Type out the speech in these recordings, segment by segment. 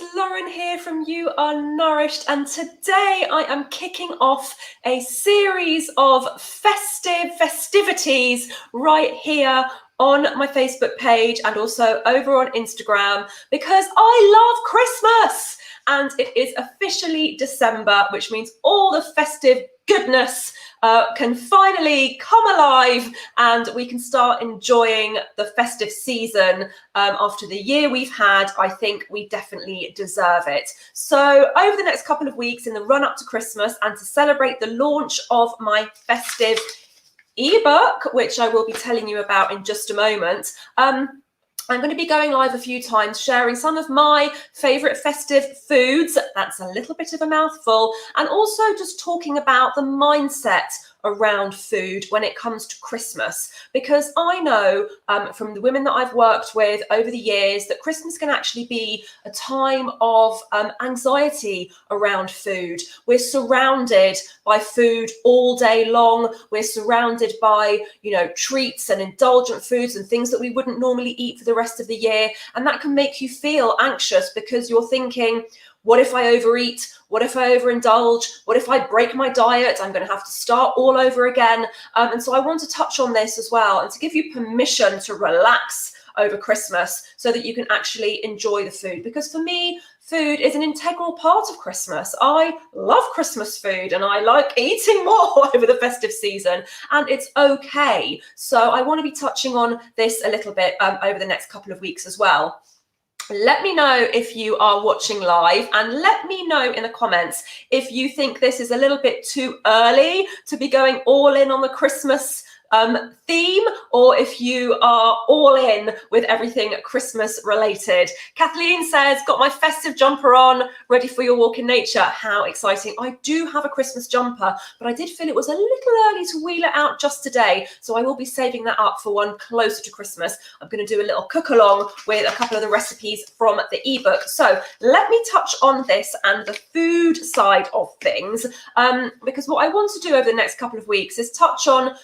it's Lauren here from You Are Nourished, and today I am kicking off a series of festivities right here on my Facebook page and also over on Instagram, because I love Christmas and it is officially December, which means all the festive goodness can finally come alive and we can start enjoying the festive season after the year we've had. I think we definitely deserve it. So over the next couple of weeks in the run up to Christmas and to celebrate the launch of my festive ebook, which I will be telling you about in just a moment, I'm going to be going live a few times, sharing some of my favourite festive foods. That's a little bit of a mouthful. And also just talking about the mindset around food when it comes to Christmas, because I know from the women that I've worked with over the years that Christmas can actually be a time of anxiety around food. We're surrounded by food all day long. We're surrounded by, you know, treats and indulgent foods and things that we wouldn't normally eat for the rest of the year, and that can make you feel anxious because you're thinking, what if I overeat? What if I overindulge? What if I break my diet? I'm going to have to start all over again. And so I want to touch on this as well and to give you permission to relax over Christmas so that you can actually enjoy the food. Because for me, food is an integral part of Christmas. I love Christmas food and I like eating more over the festive season, and it's okay. So I want to be touching on this a little bit over the next couple of weeks as well. Let me know if you are watching live, and let me know in the comments if you think this is a little bit too early to be going all in on the Christmas theme, or if you are all in with everything Christmas related. Kathleen says, got my festive jumper on, ready for your walk in nature. How exciting. I do have a Christmas jumper, but I did feel it was a little early to wheel it out just today, so I will be saving that up for one closer to Christmas. I'm going to do a little cook along with a couple of the recipes from the ebook. So let me touch on this and the food side of things, because what I want to do over the next couple of weeks is touch on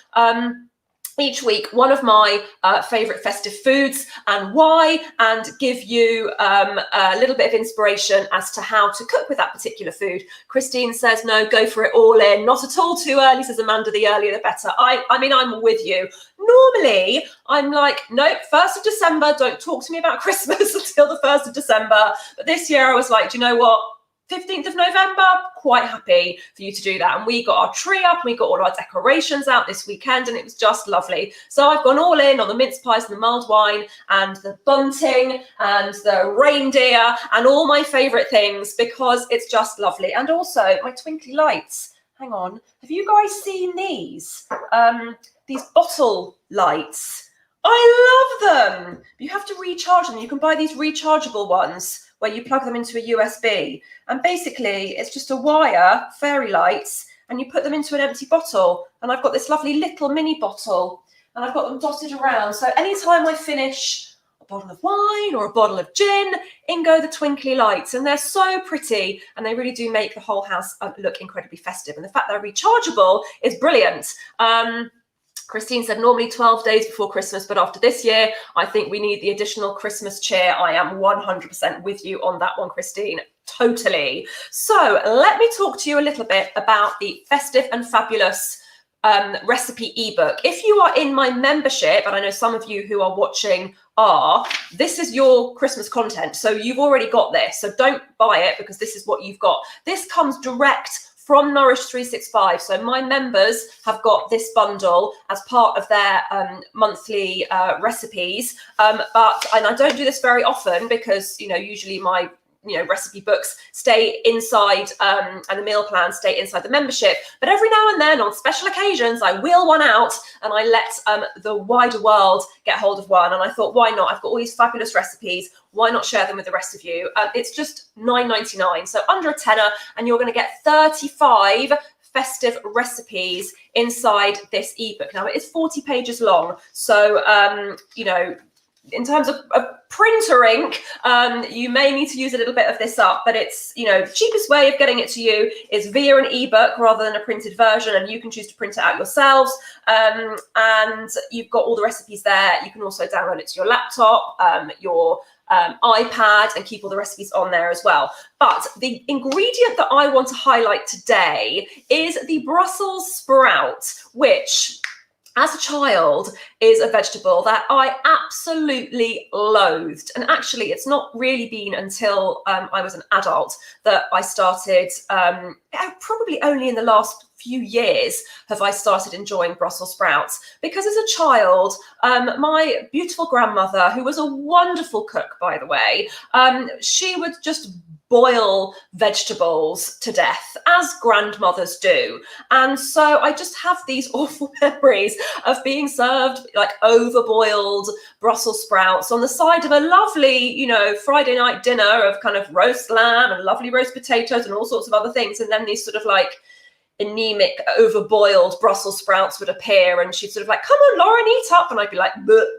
each week one of my favorite festive foods and why, and give you a little bit of inspiration as to how to cook with that particular food. Christine says, no, go for it all in. Not at all too early, says Amanda, the earlier the better. I mean, I'm with you. Normally, I'm like, nope, 1st of December, don't talk to me about Christmas until the 1st of December. But this year I was like, do you know what? 15th of November, quite happy for you to do that. And we got our tree up, and we got all our decorations out this weekend, and it was just lovely. So I've gone all in on the mince pies and the mulled wine and the bunting and the reindeer and all my favourite things, because it's just lovely. And also my twinkly lights. Hang on, have you guys seen these? These bottle lights. I love them. You have to recharge them. You can buy these rechargeable ones where you plug them into a USB, and basically it's just a wire, fairy lights, and you put them into an empty bottle. And I've got this lovely little mini bottle, and I've got them dotted around. So anytime I finish a bottle of wine or a bottle of gin, in go the twinkly lights, and they're so pretty, and they really do make the whole house look incredibly festive. And the fact they're rechargeable is brilliant. Christine said normally 12 days before Christmas, but after this year, I think we need the additional Christmas cheer. I am 100% with you on that one, Christine. Totally. So let me talk to you a little bit about the Festive and Fabulous recipe ebook. If you are in my membership, and I know some of you who are watching are, this is your Christmas content. So you've already got this. So don't buy it because this is what you've got. This comes direct from Nourish 365. So my members have got this bundle as part of their monthly recipes. And I don't do this very often because, you know, usually my recipe books stay inside and the meal plans stay inside the membership. But every now and then on special occasions, I wheel one out and I let the wider world get hold of one. And I thought, why not? I've got all these fabulous recipes. Why not share them with the rest of you? It's just $9.99, so under a tenner, and you're going to get 35 festive recipes inside this ebook. Now, it is 40 pages long, so, in terms of printer ink, you may need to use a little bit of this up, but it's, you know, the cheapest way of getting it to you is via an ebook rather than a printed version, and you can choose to print it out yourselves. And you've got all the recipes there. You can also download it to your laptop, your iPad, and keep all the recipes on there as well. But the ingredient that I want to highlight today is the Brussels sprout, which as a child is a vegetable that I absolutely loathed. And actually, it's not really been until I was an adult that I started, probably only in the last few years have I started enjoying Brussels sprouts. Because as a child, my beautiful grandmother, who was a wonderful cook, by the way, she would just boil vegetables to death, as grandmothers do. And so I just have these awful memories of being served like overboiled Brussels sprouts on the side of a lovely, you know, Friday night dinner of kind of roast lamb and lovely roast potatoes and all sorts of other things. And then these sort of like anemic, overboiled Brussels sprouts would appear, and she'd sort of like, come on, Lauren, eat up. And I'd be like,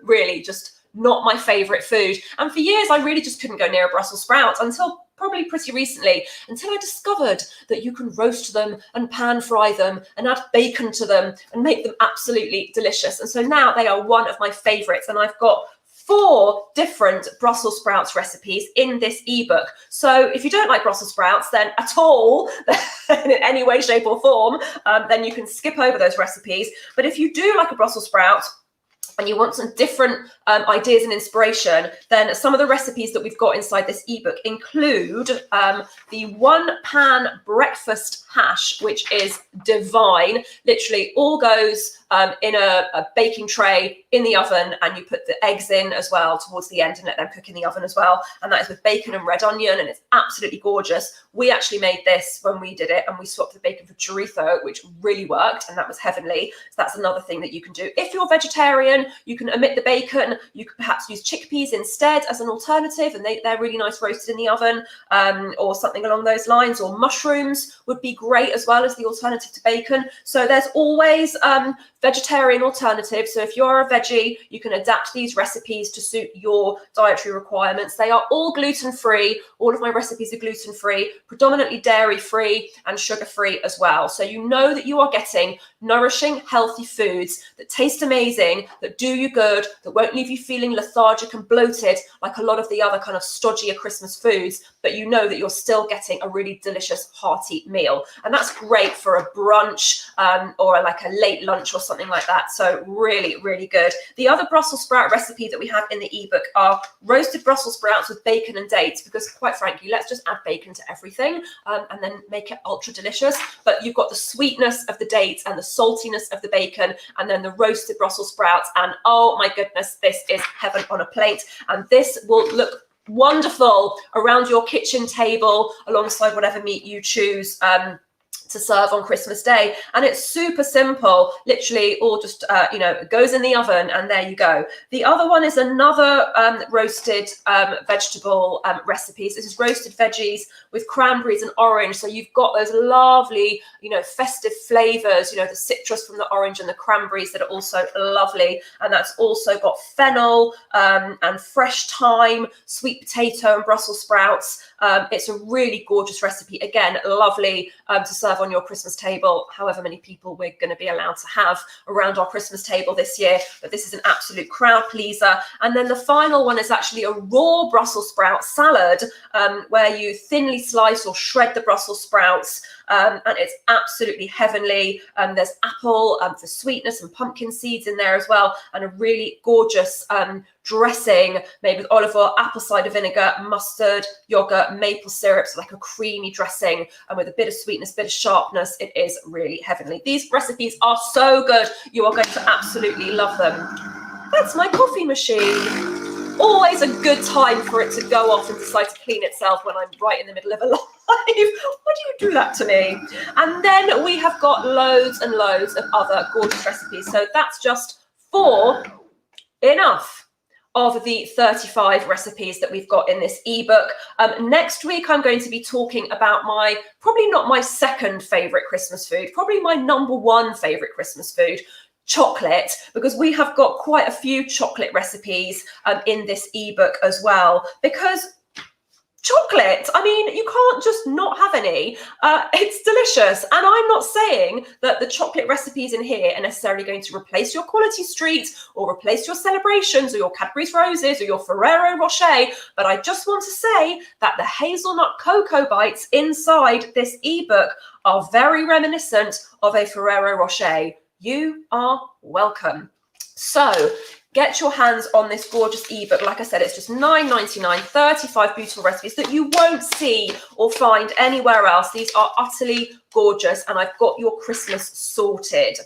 really, just not my favorite food. And for years, I really just couldn't go near a Brussels sprout until probably pretty recently, until I discovered that you can roast them and pan fry them and add bacon to them and make them absolutely delicious. And so now they are one of my favorites, and I've got 4 different Brussels sprouts recipes in this ebook. So if you don't like Brussels sprouts then at all, in any way, shape or form, then you can skip over those recipes. But if you do like a Brussels sprout and you want some different ideas and inspiration, then some of the recipes that we've got inside this ebook include the 1-pan breakfast hash, which is divine. Literally all goes in a baking tray in the oven, and you put the eggs in as well towards the end and let them cook in the oven as well. And that is with bacon and red onion, and it's absolutely gorgeous. We actually made this when we did it, and we swapped the bacon for chorizo, which really worked, and that was heavenly. So that's another thing that you can do. If you're vegetarian, you can omit the bacon. You could perhaps use chickpeas instead as an alternative, and they're really nice roasted in the oven, or something along those lines. Or mushrooms would be great as well as the alternative to bacon. So there's always vegetarian alternatives. So if you're a veggie, you can adapt these recipes to suit your dietary requirements. They are all gluten-free. All of my recipes are gluten-free, predominantly dairy-free and sugar-free as well. So you know that you are getting nourishing, healthy foods that taste amazing, that do you good, that won't leave you feeling lethargic and bloated like a lot of the other kind of stodgier Christmas foods, but you know that you're still getting a really delicious, hearty meal. And that's great for a brunch or like a late lunch or something like that. So really, really good. The other Brussels sprout recipe that we have in the ebook are roasted Brussels sprouts with bacon and dates, because quite frankly, let's just add bacon to everything and then make it ultra delicious. But you've got the sweetness of the dates and the saltiness of the bacon, and then the roasted Brussels sprouts. And oh my goodness, this is heaven on a plate. And this will look wonderful around your kitchen table alongside whatever meat you choose to serve on Christmas Day. And it's super simple, literally all just, it goes in the oven and there you go. The other one is another roasted vegetable recipes. This is roasted veggies with cranberries and orange. So you've got those lovely, festive flavors, the citrus from the orange and the cranberries that are also lovely. And that's also got fennel and fresh thyme, sweet potato and Brussels sprouts. It's a really gorgeous recipe. Again, lovely to serve on your Christmas table, however many people we're going to be allowed to have around our Christmas table this year. But this is an absolute crowd pleaser. And then the final one is actually a raw Brussels sprout salad, where you thinly slice or shred the Brussels sprouts, and it's absolutely heavenly. There's apple for sweetness and pumpkin seeds in there as well, and a really gorgeous dressing made with olive oil, apple cider vinegar, mustard, yogurt, maple syrup, so like a creamy dressing, and with a bit of sweetness, bit of sharpness. It is really heavenly. These recipes are so good. You are going to absolutely love them. That's my coffee machine. Always a good time for it to go off and decide to clean itself when I'm right in the middle of a live. Why do you do that to me? And then we have got loads and loads of other gorgeous recipes. So that's just 4 enough of the 35 recipes that we've got in this ebook. Next week, I'm going to be talking about probably not my second favorite Christmas food, probably my number 1 favorite Christmas food, chocolate, because we have got quite a few chocolate recipes in this ebook as well, because chocolate, I mean, you can't just not have any. It's delicious. And I'm not saying that the chocolate recipes in here are necessarily going to replace your Quality Street or replace your Celebrations or your Cadbury's Roses or your Ferrero Rocher, but I just want to say that the hazelnut cocoa bites inside this ebook are very reminiscent of a Ferrero Rocher. You are welcome. So get your hands on this gorgeous ebook. Like I said, it's just $9.99, 35 beautiful recipes that you won't see or find anywhere else. These are utterly gorgeous, and I've got your Christmas sorted.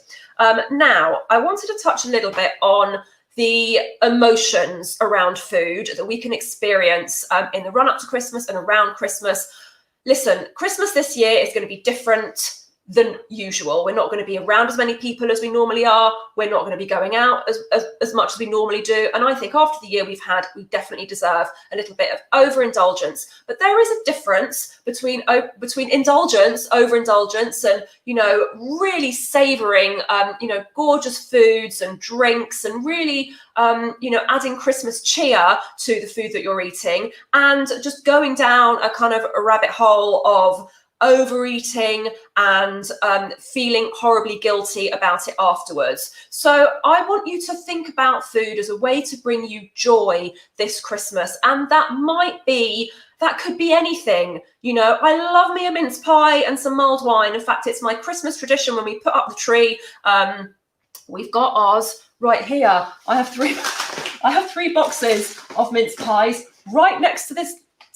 Now, I wanted to touch a little bit on the emotions around food that we can experience in the run-up to Christmas and around Christmas. Listen, Christmas this year is going to be different than usual. We're not going to be around as many people as we normally are. We're not going to be going out as much as we normally do. And I think after the year we've had, we definitely deserve a little bit of overindulgence. But there is a difference between indulgence, overindulgence, and, you know, really savouring, you know, gorgeous foods and drinks, and really, you know, adding Christmas cheer to the food that you're eating, and just going down a kind of a rabbit hole of overeating and feeling horribly guilty about it afterwards. So I want you to think about food as a way to bring you joy this Christmas, and that could be anything. You know, I love me a mince pie and some mulled wine. In fact, it's my Christmas tradition when we put up the tree. We've got ours right here. I have three boxes of mince pies right next to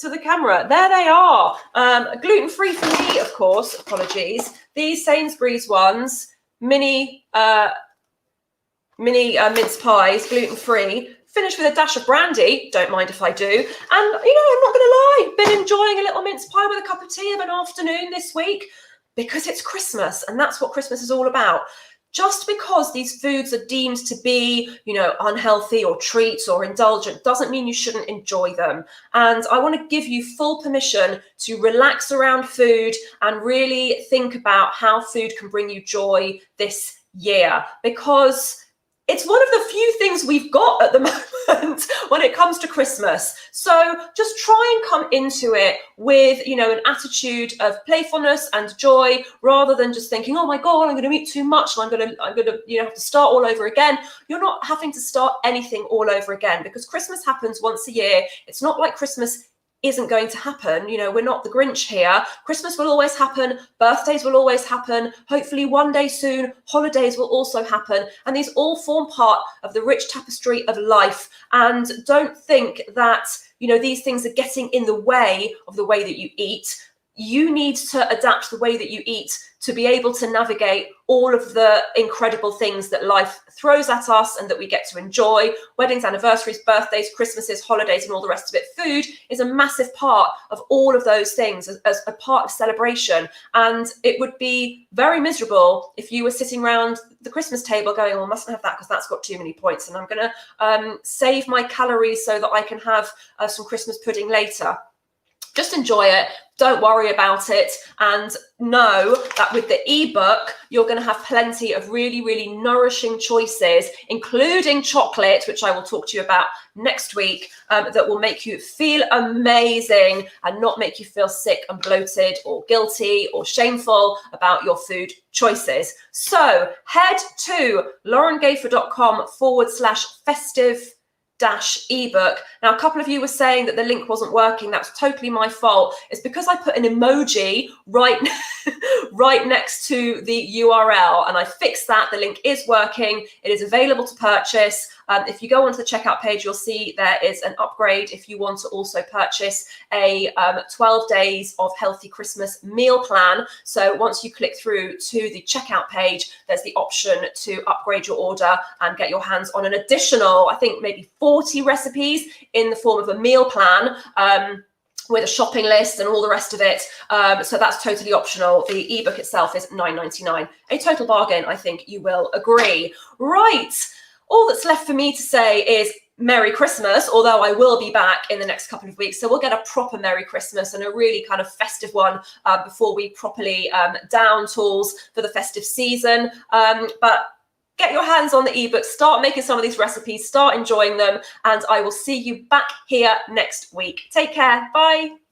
the camera. There they are. Gluten-free for me, of course. Apologies. These Sainsbury's ones, mini mince pies, gluten-free, finished with a dash of brandy. Don't mind if I do. And, you know, I'm not going to lie, been enjoying a little mince pie with a cup of tea of an afternoon this week, because it's Christmas, and that's what Christmas is all about. Just because these foods are deemed to be, you know, unhealthy or treats or indulgent doesn't mean you shouldn't enjoy them. And I want to give you full permission to relax around food and really think about how food can bring you joy this year, because it's one of the few things we've got at the moment when it comes to Christmas. So just try and come into it with, you know, an attitude of playfulness and joy, rather than just thinking, oh my God, I'm going to eat too much and I'm going to, you know, have to start all over again. You're not having to start anything all over again, because Christmas happens once a year. It's not like Christmas isn't going to happen. You know, we're not the Grinch here. Christmas will always happen. Birthdays will always happen. Hopefully one day soon, holidays will also happen. And these all form part of the rich tapestry of life. And don't think that, you know, these things are getting in the way of the way that you eat. You need to adapt the way that you eat to be able to navigate all of the incredible things that life throws at us and that we get to enjoy. Weddings, anniversaries, birthdays, Christmases, holidays, and all the rest of it. Food is a massive part of all of those things as a part of celebration. And it would be very miserable if you were sitting around the Christmas table going, oh, I mustn't have that because that's got too many points, and I'm going to save my calories so that I can have some Christmas pudding later. Just enjoy it. Don't worry about it. And know that with the ebook, you're going to have plenty of really, really nourishing choices, including chocolate, which I will talk to you about next week, that will make you feel amazing and not make you feel sick and bloated or guilty or shameful about your food choices. So head to laurengayford.com/festive ebook. Now, a couple of you were saying that the link wasn't working. That's totally my fault. It's because I put an emoji right next to the URL, and I fixed that. The link is working. It is available to purchase. If you go onto the checkout page, you'll see there is an upgrade if you want to also purchase a 12 days of healthy Christmas meal plan. So once you click through to the checkout page, there's the option to upgrade your order and get your hands on an additional, I think maybe 40 recipes in the form of a meal plan, with a shopping list and all the rest of it. So that's totally optional. The ebook itself is $9.99. A total bargain, I think you will agree. Right. All that's left for me to say is Merry Christmas, although I will be back in the next couple of weeks. So we'll get a proper Merry Christmas and a really kind of festive one before we properly down tools for the festive season. But get your hands on the ebook, start making some of these recipes, start enjoying them, and I will see you back here next week. Take care. Bye.